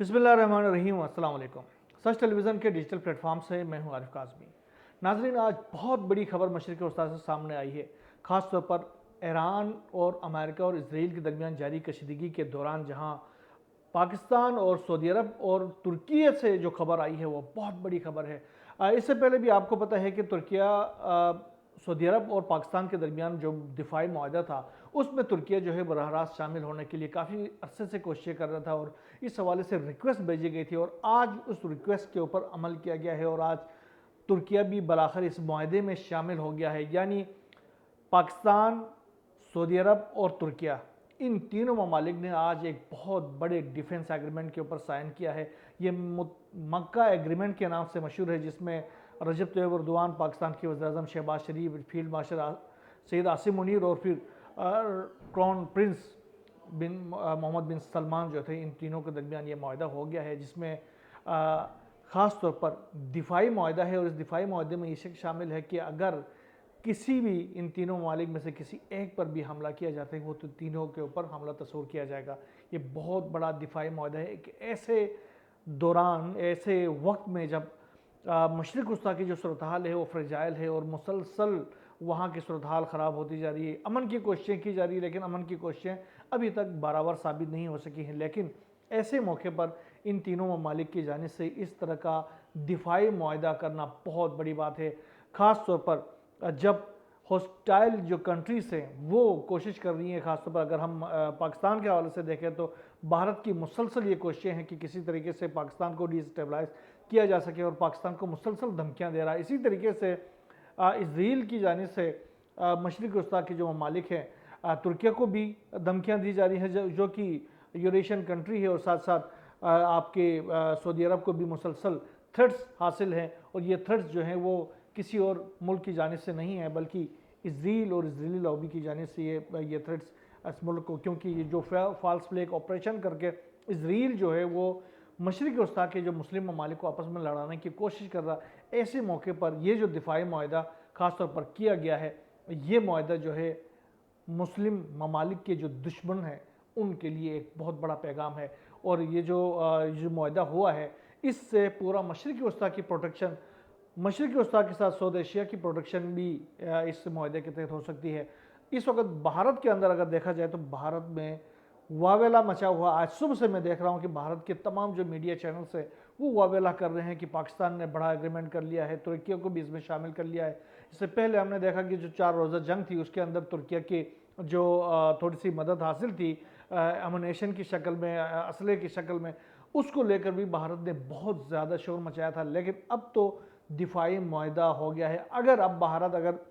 बिस्मिल्लाहिर्रहमानिर्रहीम, अस्सलाम वालेकुम। सच टेलीविज़न के डिजिटल प्लेटफॉर्म से मैं हूं आरिफ काज़मी। नाजरीन, आज बहुत बड़ी खबर मशरिक़ वस्ता से सामने आई है, ख़ास तौर पर ईरान और अमेरिका और इसराइल के दरमियान जारी कशीदगी के दौरान, जहां पाकिस्तान और सऊदी अरब और तुर्की से जो खबर आई है वो बहुत बड़ी खबर है। इससे पहले भी आपको पता है कि तुर्किया सऊदी अरब और पाकिस्तान के दरमियान जो दिफाई मुआहदा था उसमें तुर्किया जो है बरह रास्त शामिल होने के लिए काफ़ी अरसे से कोशिशें कर रहा था और इस हवाले से रिक्वेस्ट भेजी गई थी और आज उस रिक्वेस्ट के ऊपर अमल किया गया है और आज तुर्किया भी बलाखिर इस मुआहदे में शामिल हो गया है। यानी पाकिस्तान, सऊदी अरब और तुर्किया, इन तीनों ममालिक ने आज एक बहुत बड़े डिफेंस एग्रीमेंट के ऊपर साइन किया है। ये मक्का एग्रीमेंट के नाम से मशहूर है, जिसमें रजब तैयब एर्दोआन, पाकिस्तान के वज़ीर-ए-आज़म शहबाज शरीफ, फील्ड मार्शल सैयद आसिम मुनीर और फिर क्राउन प्रिंस बिन मोहम्मद बिन सलमान जो थे, इन तीनों के दरमियान ये मुआहदा हो गया है, जिसमें ख़ास तौर पर दिफाई मुआहदा है। और इस दिफाई मुआहदे में ये शक शामिल है कि अगर किसी भी इन तीनों ममालिक में से किसी एक पर भी हमला किया जाता है, वो तो तीनों के ऊपर हमला तस्वूर किया जाएगा। ये बहुत बड़ा दिफाई मुआहदा है, एक ऐसे दौरान, ऐसे वक्त में जब मशरिक़ वस्ता की जो सूरत हाल है वो फ्रेजाइल है और मुसलसल वहाँ की सूरत हाल ख़राब होती जा रही है। अमन की कोशिशें की जा रही है, लेकिन अमन की कोशिशें अभी तक बाराबर साबित नहीं हो सकी हैं। लेकिन ऐसे मौके पर इन तीनों ममालिक की जानिब से इस तरह का दिफाई मुआहदा करना बहुत बड़ी बात है, ख़ास तौर पर जब हॉस्टाइल जो कंट्रीज़ हैं वो कोशिश कर रही हैं। ख़ासतौर पर अगर हम पाकिस्तान के हवाले से देखें तो भारत की मुसलसल ये कोशिशें हैं कि किसी तरीके से पाकिस्तान को डिस्टेबलाइज किया जा सके और पाकिस्तान को मुसलसल धमकियाँ दे रहा है। इसी तरीके से इसराइल की जानिब से मशरिक़ वस्ता के जो ममालिक हैं, तुर्किया को भी धमकियाँ दी जा रही हैं, जो कि यूरेशियन कंट्री है, और साथ साथ आपके सऊदी अरब को भी मुसलसल थ्रेट्स हासिल हैं। और ये थ्रेट्स जो हैं वो किसी और मुल्क की जानिब से नहीं है, बल्कि इसराइल और इसराइली लॉबी की जानिब से ये थ्रेट्स इस मुल्क को, क्योंकि ये जो फॉल्स फ्लैग ऑपरेशन करके इसराइल जो है वो मशरिक़ वस्ता के जो मुस्लिम ममालिक को आपस में लड़ाने की कोशिश कर रहा है, ऐसे मौके पर ये जो दिफाई मुआहदा ख़ास तौर पर किया गया है, ये मुआहदा जो है मुस्लिम ममालिक के जो दुश्मन हैं उनके लिए एक बहुत बड़ा पैगाम है। और ये जो मुआहदा हुआ है, इससे पूरा मशरिक़ वस्ता की प्रोटेक्शन, मशरिक़ वस्ता के साथ सऊदी एशिया की प्रोटेक्शन भी इस मुआहदे के तहत हो सकती है। इस वक्त भारत के अंदर अगर देखा जाए तो भारत में वावेला मचा हुआ, आज सुबह से मैं देख रहा हूँ कि भारत के तमाम जो मीडिया चैनल्स हैं वो वावेला कर रहे हैं कि पाकिस्तान ने बड़ा एग्रीमेंट कर लिया है, तुर्किया को भी इसमें शामिल कर लिया है। इससे पहले हमने देखा कि जो 4 रोज़ा जंग थी उसके अंदर तुर्किया की जो थोड़ी सी मदद हासिल थी एमुनेशन की शक्ल में, असले की शक्ल में, उसको लेकर भी भारत ने बहुत ज़्यादा शोर मचाया था। लेकिन अब तो दिफाई मुआहदा हो गया है। अगर भारत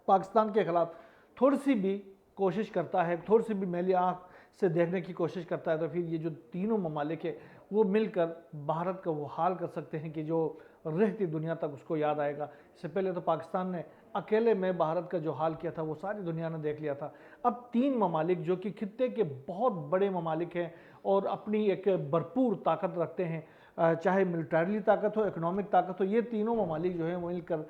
पाकिस्तान के ख़िलाफ़ थोड़ी सी भी कोशिश करता है, थोड़ी सी भी मैली आँख से देखने की कोशिश करता है, तो फिर ये जो तीनों ममालिक है वो मिलकर भारत का वो हाल कर सकते हैं कि जो रहती दुनिया तक उसको याद आएगा। इससे पहले तो पाकिस्तान ने अकेले में भारत का जो हाल किया था वो सारी दुनिया ने देख लिया था। अब 3 ममालिक जो कि खित्ते के बहुत बड़े ममालिक हैं और अपनी एक भरपूर ताकत रखते हैं, चाहे मिलिटरीली ताकत हो, इकोनॉमिक ताकत हो, ये तीनों ममालिक जो हैं वो मिलकर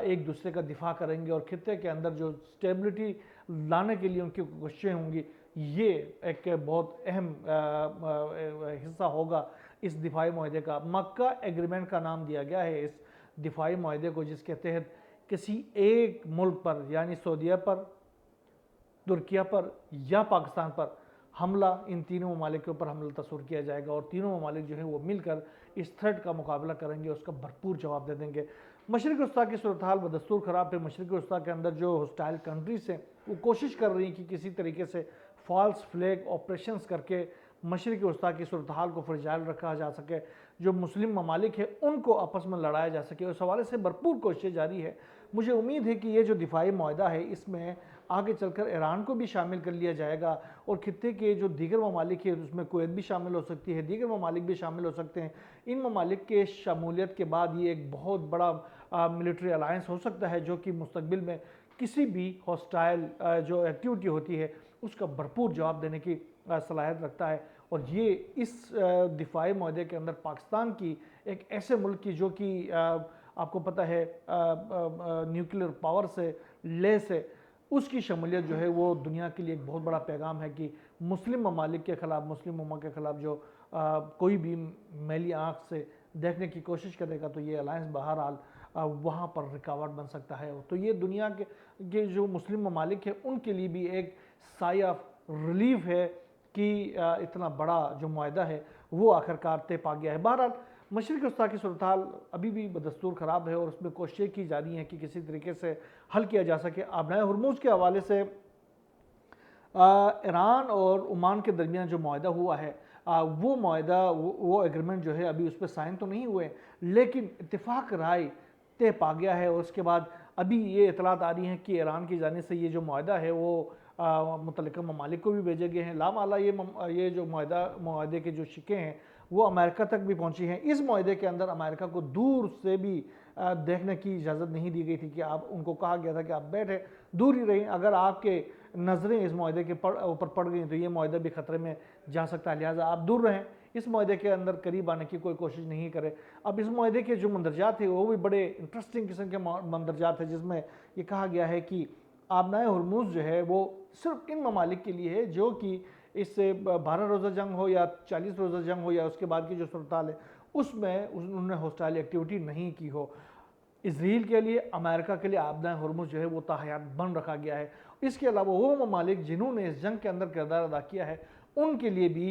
एक दूसरे का दिफा करेंगे और खित्ते के अंदर जो स्टेबिलिटी लाने के लिए उनकी कोशिशें होंगी, ये एक बहुत अहम हिस्सा होगा इस दिफाई मुआहदे का। मक्का एग्रीमेंट का नाम दिया गया है इस दिफाई मुआहदे को, जिसके तहत किसी एक मुल्क पर, यानी सऊदीया पर, तुर्किया पर या पाकिस्तान पर हमला, इन तीनों ममालिक के ऊपर हमला तस्वूर किया जाएगा और तीनों ममालिक जो है वो मिलकर इस थ्रेट का मुकाबला करेंगे, उसका भरपूर जवाब दे देंगे। मशरिक़ वस्ता की सूरत हाल बदस्तूर ख़राब है। मशरिक़ वस्ता के अंदर जो हॉस्टाइल कंट्रीज़ हैं वो कोशिश कर रही हैं कि किसी तरीके से फॉल्स फ्लैग ऑपरेशंस करके मशरिक़ वस्ता की सूरत हाल को फ्रेजाइल रखा जा सके, जो मुस्लिम ममालिक है उनको आपस में लड़ाया जा सके। उस हवाले से भरपूर कोशिशें जारी है। मुझे उम्मीद है कि ये जो दिफाई मुआहदा है इसमें आगे चलकर ईरान को भी शामिल कर लिया जाएगा और खित्ते के जो दीगर ममालिक है उसमें कुवैत भी शामिल हो सकती है, दीगर ममालिक भी शामिल हो सकते हैं। इन ममालिक के शमूलियत के बाद ये एक बहुत बड़ा मिलिट्री अलायंस हो सकता है, जो कि मुस्तकबिल में किसी भी हॉस्टाइल जो एक्टिविटी होती है उसका भरपूर जवाब देने की सलाहियत रखता है। और ये इस दिफाई मुआहदे के अंदर पाकिस्तान की, एक ऐसे मुल्क की जो कि आपको पता है न्यूक्लियर पावर से लेस है, उसकी शमूलियत जो है वो दुनिया के लिए एक बहुत बड़ा पैगाम है कि मुस्लिम ममालिक के ख़िलाफ़, मुस्लिम उम्मा के ख़िलाफ़ जो कोई भी मैली आँख से देखने की कोशिश करेगा तो ये अलायंस बहरहाल वहाँ पर रुकावट बन सकता है। तो ये दुनिया के जो मुस्लिम ममालिक हैं उनके लिए भी एक साई ऑफ रिलीफ है कि इतना बड़ा जो मुआहदा है वो आखिरकार तय पा गया है। बहरहाल मशरिक़ वस्ता की सूरत हाल अभी भी बदस्तूर ख़राब है और उसमें कोशिशें की जा रही हैं कि किसी तरीके से हल किया जा सके। आबनाए हुर्मुज़ के हवाले से ईरान और ओमान के दरमियान जो मुआहदा हुआ है वो मुआहदा वो एग्रीमेंट जो है अभी उस पर साइन तो नहीं हुए, लेकिन इत्तेफाक राय तय पा गया है। और उसके बाद अभी ये इतलात आ रही हैं कि ईरान की जानिब से ये जो मुआहदा है वो मुतल्लिका ममालिक को भी भेजे गए हैं। लामाला ये जो मुआहदे के जो शिक्के हैं वो अमेरिका तक भी पहुंची हैं। इस मुआहदे के अंदर अमेरिका को दूर से भी देखने की इजाज़त नहीं दी गई थी कि आप उनको कहा गया था कि आप बैठे दूर ही रहें, अगर आपके नज़रें इस मुआहदे के ऊपर पड़ गई तो ये मुआहदा भी ख़तरे में जा सकता है, लिहाजा आप दूर रहें, इस मुआहदे के अंदर करीब आने की कोई कोशिश नहीं करें। अब इस मुआहदे के जो मंदरजात थे वो भी बड़े इंटरेस्टिंग किस्म के मंदरजात हैं, जिसमें ये कहा गया है कि आबनाए हुर्मुज़ जो है वो सिर्फ इन ममालिक के लिए है जो कि इससे 12 रोज़ा जंग हो या 40 रोज़ा जंग हो या उसके बाद की जो सूरत हाल है उसमें उन्होंने हॉस्टाइल एक्टिविटी नहीं की हो। इसराइल के लिए, अमेरिका के लिए आबनाए हुर्मुज़ जो है वो ताहयात बंद रखा गया है। इसके अलावा वो ममालिक जिन्होंने इस जंग के अंदर किरदार अदा किया है उनके लिए भी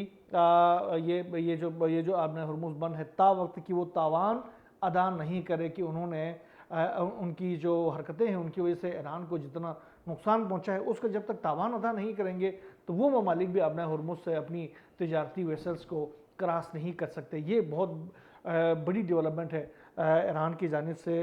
ये जो आबनाए हुर्मुज़ बंद है ता वक्त की वो तावान अदा नहीं करे कि उन्होंने उनकी जो हरकतें हैं उनकी वजह से ईरान को जितना नुकसान पहुंचा है उसका जब तक तावान अदा नहीं करेंगे तो वो ममालिक भी आबनाए हुर्मुज़ से अपनी तजारती वेसल्स को क्रॉस नहीं कर सकते। ये बहुत बड़ी डेवलपमेंट है ईरान की जानिब से।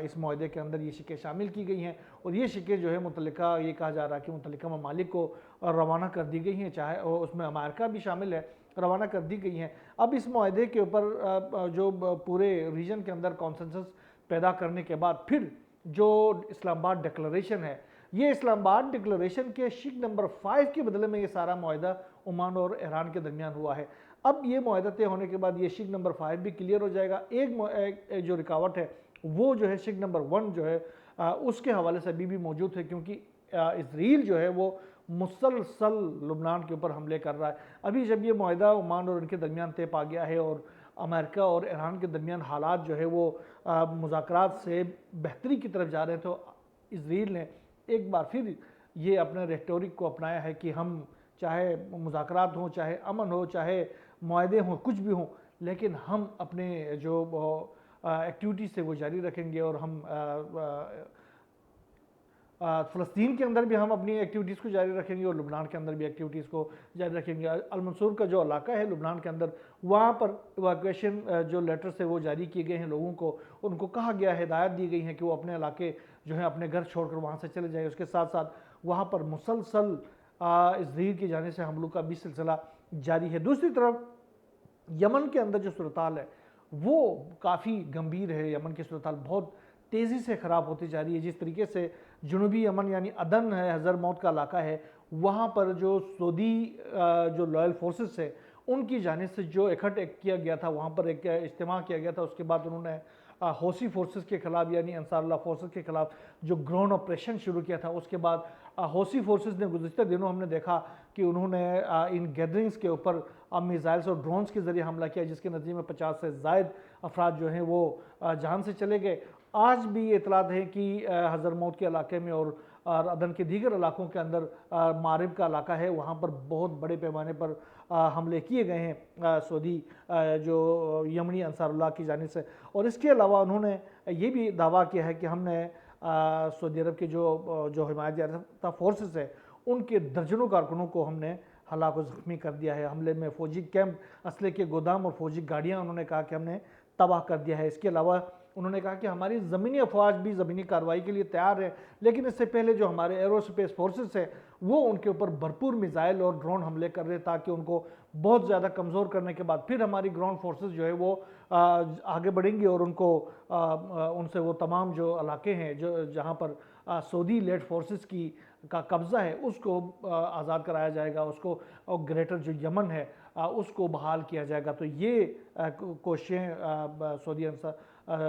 इस मुआहदे के अंदर ये शिक्के शामिल की गई हैं और ये शिक्के जो है मुतल्लिका ये कहा जा रहा है कि मुतल्लिका ममालिक को रवाना कर दी गई हैं, चाहे उसमें अमेरिका भी शामिल है, रवाना कर दी गई हैं। अब इस मुआहदे के ऊपर जो पूरे रीजन के अंदर कॉन्सेंसस पैदा करने के बाद फिर जो इस्लामाबाद डिक्लेरेशन है, ये इस्लामाबाद डिक्लेरेशन के शिक नंबर 5 के बदले में ये सारा मुआहदा ओमान और ईरान के दरमियान हुआ है। अब ये मुआहदा तय होने के बाद ये शिक नंबर 5 भी क्लियर हो जाएगा। एक जो रुकावट है वो जो है शिक नंबर 1 जो है उसके हवाले से अभी भी मौजूद है, क्योंकि इसराइल जो है वो मुसलसल लुबनान के ऊपर हमले कर रहा है। अभी जब ये मुआहदा ओमान और इनके दरमियान तय पा गया है और अमेरिका और ईरान के दरमियान हालात जो है वो मुज़ाकरात से बेहतरी की तरफ जा रहे हैं, तो इसराइल ने एक बार फिर ये अपने रेटोरिक को अपनाया है कि हम चाहे मुज़ाकरात हों, चाहे अमन हो, चाहे मुआहदे हों, कुछ भी हों, लेकिन हम अपने जो एक्टिविटीज़ से वो जारी रखेंगे और हम फ़लस्तीन के अंदर भी हम अपनी एक्टिविटीज़ को जारी रखेंगे और लुबनान के अंदर भी एक्टिविटीज़ को जारी रखेंगे। अल-मंसूर का जो इलाका है लुबनान के अंदर, वहाँ पर इवाक्यूएशन जो लेटर्स है वो जारी किए गए हैं लोगों को, उनको कहा गया है, हिदायत दी गई है कि वो अपने इलाके जो है अपने घर छोड़कर वहाँ से चले जाए। उसके साथ साथ वहाँ पर मुसलसल इसराइल की जाने से हमलों का भी सिलसिला जारी है। दूसरी तरफ यमन के अंदर जो सूरत हाल है वो काफ़ी गंभीर है। यमन की सूरत हाल बहुत तेज़ी से ख़राब होती जा रही है। जिस तरीके से जनूबी यमन यानी अदन है, हज़र मौत का इलाका है, वहाँ पर जो सऊदी जो लॉयल फोर्सेस है उनकी जानिब से जो इकट्ठा किया गया था, वहाँ पर एक इज्तिमा किया गया था। उसके बाद उन्होंने हौसी फोर्सेस के ख़िलाफ़ यानी अंसारुल्लाह फोर्सेस के ख़िलाफ़ जो ग्राउंड ऑपरेशन शुरू किया था। उसके बाद हौसी फोर्सेस ने गुज़िश्ता दिनों हमने देखा कि उन्होंने इन गैदरिंग्स के ऊपर मिसाइल्स और ड्रोन्स के ज़रिए हमला किया, जिसके नतीजे में 50 से ज़ायद अफराद जो हैं वो जान से चले गए। आज भी ये इतलात है कि हज़र मौत के इलाके में और अदन के दीगर इलाकों के अंदर मारिब का इलाका है, वहाँ पर बहुत बड़े पैमाने पर हमले किए गए हैं सऊदी जो यमनी अंसारुल्लाह की जानिब से। और इसके अलावा उन्होंने ये भी दावा किया है कि हमने सऊदी अरब के जो हिमायत याफ्ता फोर्सेस है उनके दर्जनों कारकुनों को हमने हलाक व ज़ख्मी कर दिया है। हमले में फ़ौजी कैंप, असले के गोदाम और फ़ौजी गाड़ियाँ उन्होंने कहा कि हमने तबाह कर दिया है। इसके अलावा उन्होंने कहा कि हमारी ज़मीनी अफवाज भी ज़मीनी कार्रवाई के लिए तैयार है, लेकिन इससे पहले जो हमारे एरोस्पेस फोर्सेस है वो उनके ऊपर भरपूर मिसाइल और ड्रोन हमले कर रहे ताकि उनको बहुत ज़्यादा कमज़ोर करने के बाद फिर हमारी ग्राउंड फोर्सेस जो है वो आगे बढ़ेंगी और उनको उनसे वो तमाम जो इलाके हैं जो जहाँ पर सऊदी लेड फोर्सेस का कब्ज़ा है उसको आज़ाद कराया जाएगा, उसको और ग्रेटर जो यमन है उसको बहाल किया जाएगा। तो ये कोशिशें सऊदी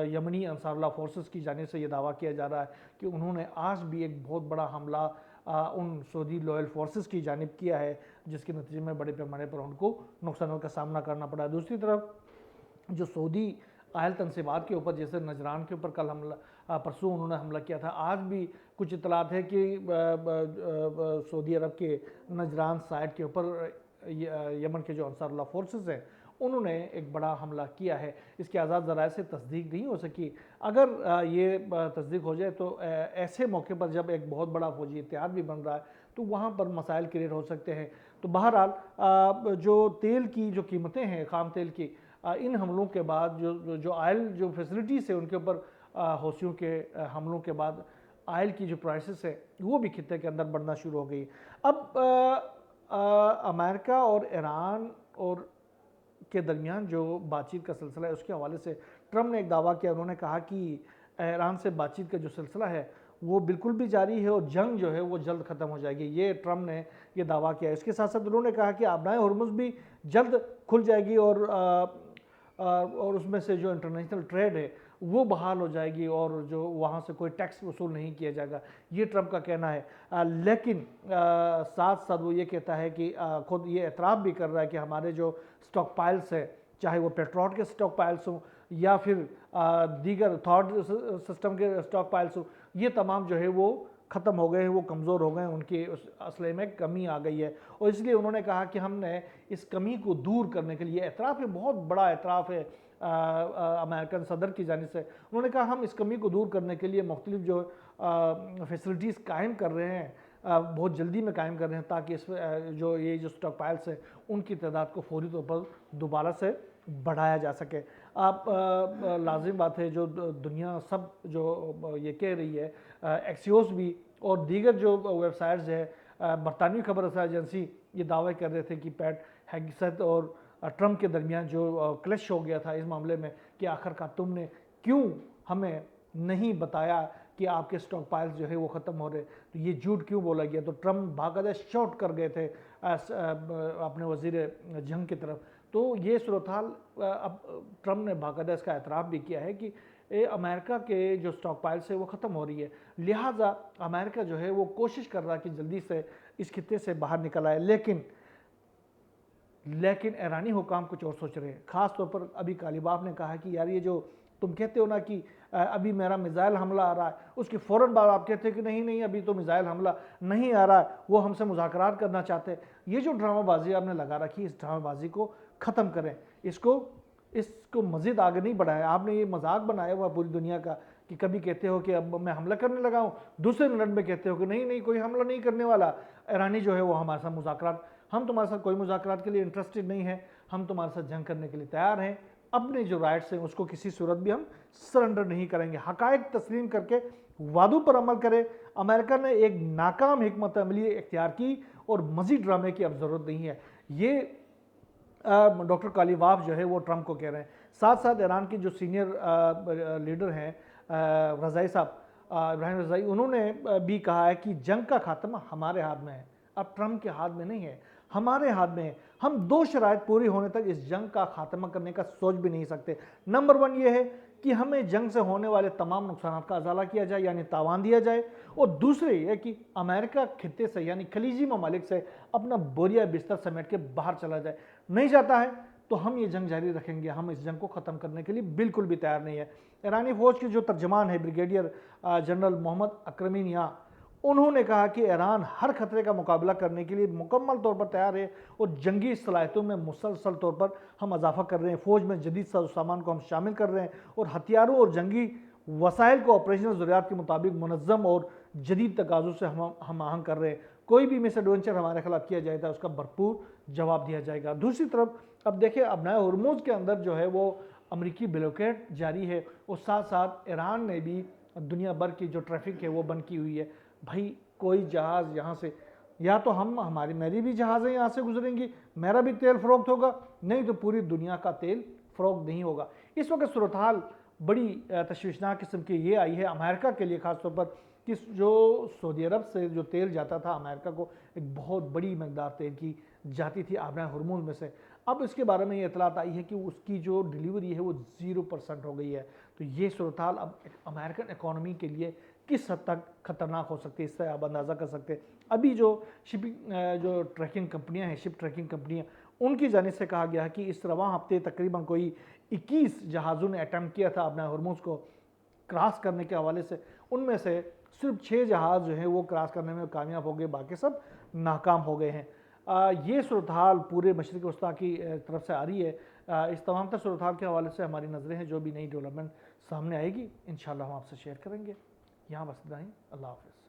यमनी अंसारुल्लाह फोर्सेस की जानिब से ये दावा किया जा रहा है कि उन्होंने आज भी एक बहुत बड़ा हमला उन सऊदी लॉयल फोर्सेस की जानिब किया है जिसके नतीजे में बड़े पैमाने पर उनको नुकसानों का सामना करना पड़ा। दूसरी तरफ जो सऊदी आयल तनसीबात के ऊपर, जैसे नजरान के ऊपर कल हमला, परसों उन्होंने हमला किया था, आज भी कुछ इतलात है कि सऊदी अरब के नजरान साइड के ऊपर यमन के जो अंसारुल्लाह फोर्सेस हैं उन्होंने एक बड़ा हमला किया है। इसकी आज़ाद ज़राए से तस्दीक नहीं हो सकी। अगर ये तस्दीक हो जाए तो ऐसे मौके पर जब एक बहुत बड़ा फौजी इत्तेहाद भी बन रहा है तो वहाँ पर मसाइल क्रिएट हो सकते हैं। तो बहरहाल जो तेल की जो कीमतें हैं, ख़ाम तेल की, इन हमलों के बाद जो आयल जो फैसिलिटीज़ है उनके ऊपर हौसियों के हमलों के बाद आयल की जो प्राइसेस है वो भी खित्ते के अंदर बढ़ना शुरू हो गई। अब अमेरिका और ईरान और के दरमियान जो बातचीत का सिलसिला है उसके हवाले से ट्रम्प ने एक दावा किया। उन्होंने कहा कि ईरान से बातचीत का जो सिलसिला है वो बिल्कुल भी जारी है और जंग जो है वो जल्द ख़त्म हो जाएगी। ये ट्रम्प ने ये दावा किया। इसके साथ साथ उन्होंने कहा कि आबनाए हुर्मुज़ भी जल्द खुल जाएगी और उसमें से जो इंटरनेशनल ट्रेड है वो बहाल हो जाएगी और जो वहाँ से कोई टैक्स वसूल नहीं किया जाएगा, ये ट्रम्प का कहना है। लेकिन साथ साथ वो ये कहता है कि खुद ये एतराफ़ भी कर रहा है कि हमारे जो स्टॉक पाइल्स है, चाहे वो पेट्रोल के स्टॉक पाइल्स हों या फिर दीगर थर्ड सिस्टम के स्टॉक पाइल्स हों, ये तमाम जो है वो ख़त्म हो गए हैं, वो कमज़ोर हो गए हैं, उनकी उस असले में कमी आ गई है। और इसलिए उन्होंने कहा कि हमने इस कमी को दूर करने के लिए, एतराफ़ है, बहुत बड़ा एतराफ़ है अमेरिकन सदर की जानिब से, उन्होंने कहा हम इस कमी को दूर करने के लिए मुख्तलिफ जो फैसिलिटीज़ कायम कर रहे हैं, बहुत जल्दी में कायम कर रहे हैं ताकि इस जो स्टॉक पाइल्स हैं उनकी तादाद को फौरी तौर पर दोबारा से बढ़ाया जा सके। आप लाजिम बात है, जो दुनिया सब जो ये कह रही है, एक्सियोस भी और दीगर जो वेबसाइट्स है, बरतानवी खबर रसाई एजेंसी ये दावे कर रहे थे कि पैट हेगसेथ और ट्रम्प के दरमियान जो क्लैश हो गया था इस मामले में कि आखिरकार तुमने क्यों हमें नहीं बताया कि आपके स्टॉक पाइल्स जो है वो ख़त्म हो रहे, तो ये झूठ क्यों बोला गया। तो ट्रम्प बाकायदा शॉट कर गए थे अपने वज़ीर जंग की तरफ। तो ये सूरत हाल, अब ट्रम्प ने बाकायदा इसका एतराफ़ भी किया है कि अमेरिका के जो स्टॉक पाइल्स है वो ख़त्म हो रही है, लिहाजा अमेरिका जो है वो कोशिश कर रहा है कि जल्दी से इस खित्ते से बाहर निकल आए। लेकिन ईरानी हुकाम कुछ और सोच रहे हैं। ख़ास तौर पर अभी कालिबाफ ने कहा कि यार ये जो तुम कहते हो ना कि अभी मेरा मिज़ाइल हमला आ रहा है, उसके फ़ौरन बाद आप कहते हैं कि नहीं अभी तो मिज़ाइल हमला नहीं आ रहा है, वो हमसे मुज़ाकरात करना चाहते हैं। ये जो ड्रामाबाजी आपने लगा रखी, इस ड्रामाबाजी को ख़त्म करें, इसको मज़ीद आगे नहीं बढ़ाएं। आपने ये मजाक बनाया हुआ पूरी दुनिया का कि कभी कहते हो कि अब मैं हमला करने लगा हूँ, दूसरे मिनट में कहते हो कि नहीं कोई हमला नहीं करने वाला, ईरानी जो है वो हमारे साथ मुज़ाकरात, हम तुम्हारे साथ कोई मुज़ाकरात के लिए इंटरेस्टेड नहीं है, हम तुम्हारे साथ जंग करने के लिए तैयार हैं, अपने जो राइट्स हैं उसको किसी सूरत भी हम सरेंडर नहीं करेंगे। हकायक तस्लीम करके वादों पर अमल करें। अमेरिका ने एक नाकाम हिकमत अमली इख्तियार की और मज़ीद ड्रामे की अब ज़रूरत नहीं है। ये डॉक्टर कालीवाफ जो है वो ट्रम्प को कह रहे हैं। साथ साथ ईरान की जो सीनियर लीडर हैं रज़ाई साहब, इब्राहिम रज़ाई, उन्होंने भी कहा है कि जंग का खात्मा हमारे हाथ में है, अब ट्रम्प के हाथ में नहीं है, हमारे हाथ में है। हम 2 शराइत पूरी होने तक इस जंग का खात्मा करने का सोच भी नहीं सकते। नंबर 1 ये है कि हमें जंग से होने वाले तमाम नुकसान का अजाला किया जाए, यानी तावान दिया जाए, और दूसरे ये कि अमेरिका खित्ते से यानी खलीजी ममालिक से अपना बोरिया बिस्तर समेट के बाहर चला जाए। नहीं चाहता है तो हम ये जंग जारी रखेंगे, हम इस जंग को ख़त्म करने के लिए बिल्कुल भी तैयार नहीं है। ईरानी फ़ौज के जो तर्जमान है ब्रिगेडियर जनरल मोहम्मद अक्रमीनिया, उन्होंने कहा कि ईरान हर खतरे का मुकाबला करने के लिए मुकम्मल तौर पर तैयार है और जंगी सलाहियतों में मुसलसल तौर पर हम इजाफा कर रहे हैं। फ़ौज में जदीद सामान को हम शामिल कर रहे हैं और हथियारों और जंगी वसाइल को ऑपरेशनल ज़रूरियात के मुताबिक मुनज़्ज़म और जदीद तकाज़ों से हम आहंग कर रहे हैं। कोई भी मिस एडवेंचर हमारे खिलाफ किया जाएगा उसका भरपूर जवाब दिया जाएगा। दूसरी तरफ अब देखिए, अबनाए हुर्मुज़ के अंदर जो है वो अमरीकी ब्लॉकेड जारी है और साथ साथ ईरान ने भी दुनिया भर की जो ट्रैफिक है वो बंद की हुई है। भाई कोई जहाज़ यहाँ से, या तो मेरी भी जहाज़ें यहाँ से गुजरेंगी, मेरा भी तेल फ़रोख्त होगा, नहीं तो पूरी दुनिया का तेल फ़रोख्त नहीं होगा। इस वक्त सूरत हाल बड़ी तशवीशनाक किस्म की ये आई है अमेरिका के लिए, ख़ासतौर पर कि जो सऊदी अरब से जो तेल जाता था अमेरिका को, एक बहुत बड़ी मकदार तेल की जाती थी आबनाए हुर्मुज़ में से। अब इसके बारे में ये इतलात आई है कि उसकी जो डिलीवरी है वो 0% हो गई है। तो ये सूरत हाल अब अमेरिकन इकॉनमी के लिए किस हद तक ख़तरनाक हो सकती है, इससे आप अंदाज़ा कर सकते हैं। अभी जो शिपिंग जो ट्रैकिंग कंपनियां हैं, शिप ट्रैकिंग कंपनियां, उनकी जानिब से कहा गया है कि इस रवां हफ्ते तकरीबन कोई 21 जहाज़ों ने अटैम्प्ट किया था अपना हॉर्मोज को क्रॉस करने के हवाले से। उनमें से सिर्फ 6 जहाज़ जो हैं वो क्रॉस करने में कामयाब हो गए, बाकी सब नाकाम हो गए हैं। ये सूरत हाल पूरे मशरिक़ वस्ता की तरफ से आ रही है। इस तमाम तर सूरत हाल के हवाले से हमारी नज़रें हैं, जो भी नई डेवलपमेंट सामने आएगी इंशाअल्लाह हम आपसे शेयर करेंगे। यहाँ बस इतना ही। अल्लाह हाफ़िज़।